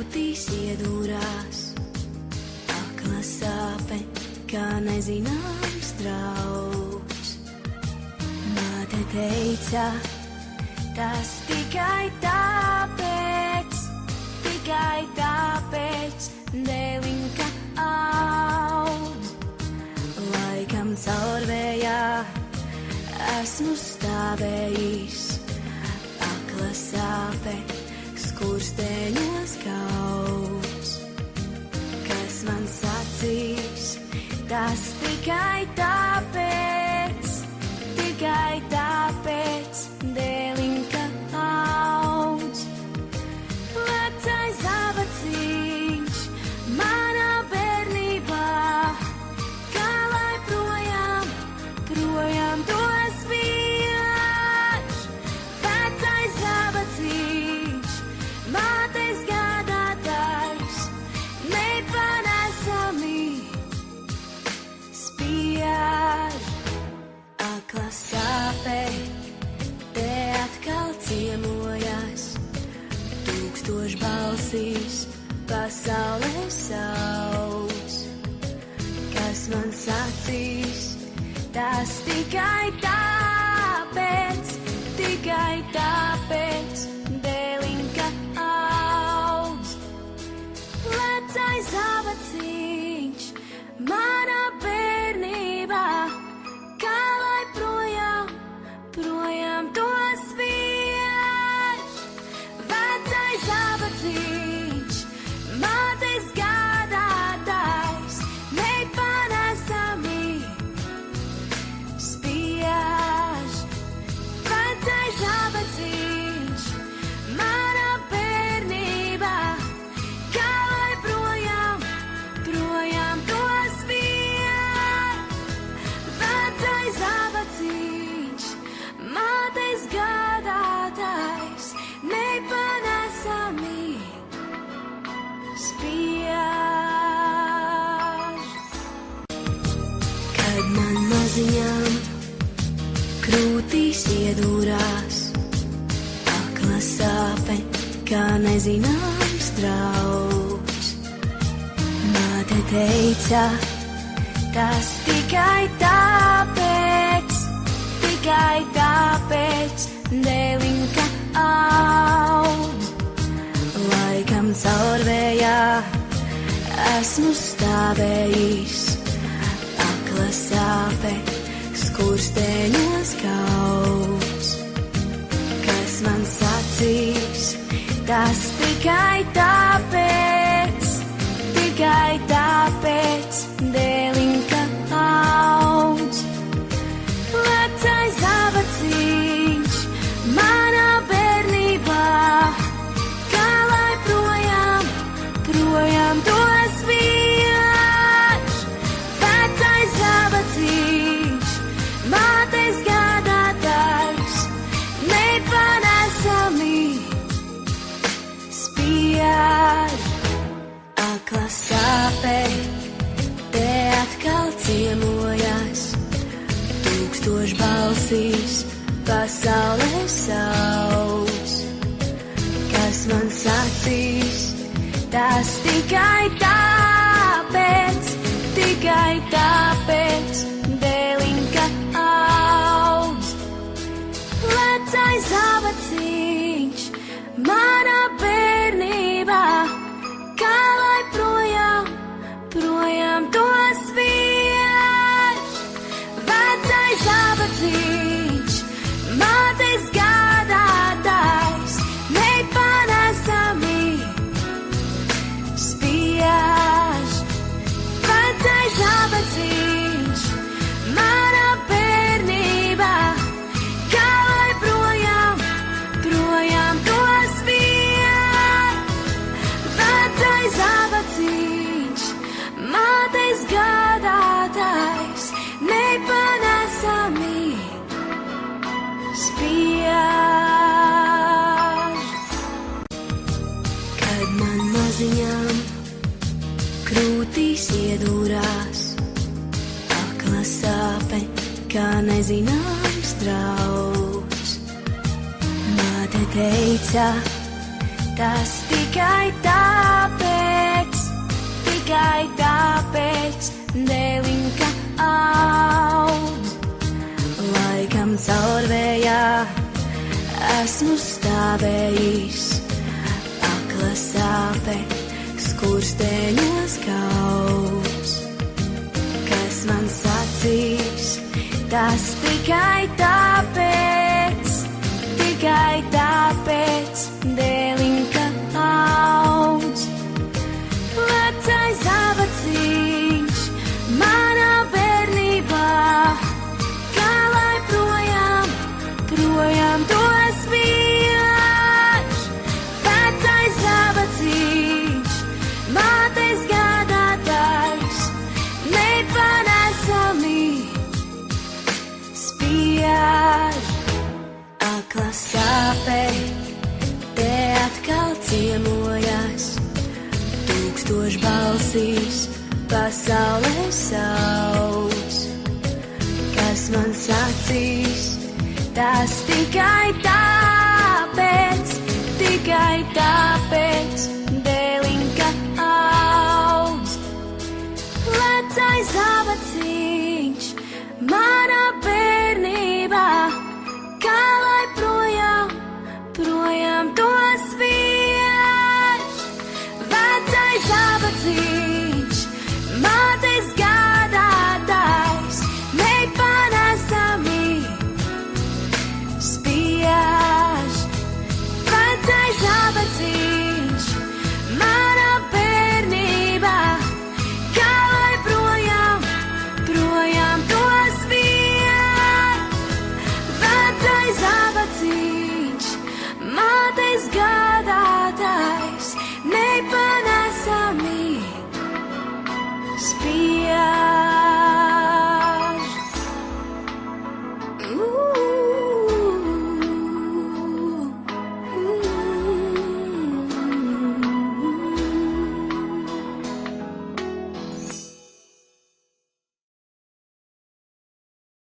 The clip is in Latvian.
krūtīs iedūrās, akla sāpe, kā nezināms draugs. Māte teica, tas tikai tāpēc, dēliņ, ka aud. Laikam caur vējā esmu stāvējis, akla sāpe, skursteņos kauts. Kas man sacīs, tas tikai tāpēc, dēliņ, ka aud. Vecais zavaciņš manā bērnībā, kā lai projām to spiež. Vecais zavaciņš, mātes gādātājs, nepanesami spiež. Akla sāpe, te atkal ciemojas, tūkstoš balsīs pasaulē sauc. Kas man sacīs, tas tikai tāpēc, dēliņ, ka aud. Vecais zavaciņš manā bērnībā, kā lai projām to spiež. Vecais zavaciņš, mātes gādātājs, nepanesami spiež. Vecais zavaciņš manā bērnībā, kā lai projām to spiež. Vecais zavaciņš, mātes gādātājs, nepanesami spiež. Kad man maziņām krūtīs iedūrās, akla sāpe, kā nezināms draugs. Māte teica, tas tikai tāpēc, dēliņ, ka aud. Laikam caur vējā esmu stāvējis, akla sāpe, skursteņos kauts. Kas man sacīs, tas tikai tāpēc, dēliņ, ka aud. Vecais zavaciņš manā bērnībā, kā lai projām to spiež. Vecais zavaciņš, mātes gādātājs, nepanesami spiež. Akla sāpe, te atkal ciemojas, tūkstoš balsīs pasaulē sauc. Kas man sacīs, tas tikai tāpēc, dēliņ, ka aud. Vecais zavaciņš manā bērnībā, kā lai projām to spiež. Vecais zavaciņš, mātes gādātājs, nepanesami spiež. Vecais zavaciņš manā bērnībā, kā lai projām to spiež. Vecais zavaciņš, mātes gādātājs, nepanesami spiež. Kad man maziņām krūtīs iedūrās, akla sāpe, kā nezināms draugs. Māte teica, tas tikai tāpēc, dēliņ, ka aug. Laikam caur vējā esmu stāvējis, akla sāpe skursteņos kauts. Kas man sacīs, tas tikai tāpēc, dēliņ, ka aug. Vecais zābaciņš manā bērnībā, kā lai projām to spiež. Vecais zābaciņš, mātes gādātājs, nepanesami spiež. Akla sāpe te atkal ciemojas, tūkstoš balsīs pasaulē sauc. Kas man sacīs, tas tikai tāpēc, dēliņ, ka aug. Vecais zābaciņš manā bērnībā, kā lai projām to spiež. Vecais zābaciņš, mātes gādātājs, nepanesami spiež. Vecais zābaciņš manā bērnībā, kā lai projām to spiež. Vecais zābaciņš, mātes gādātājs,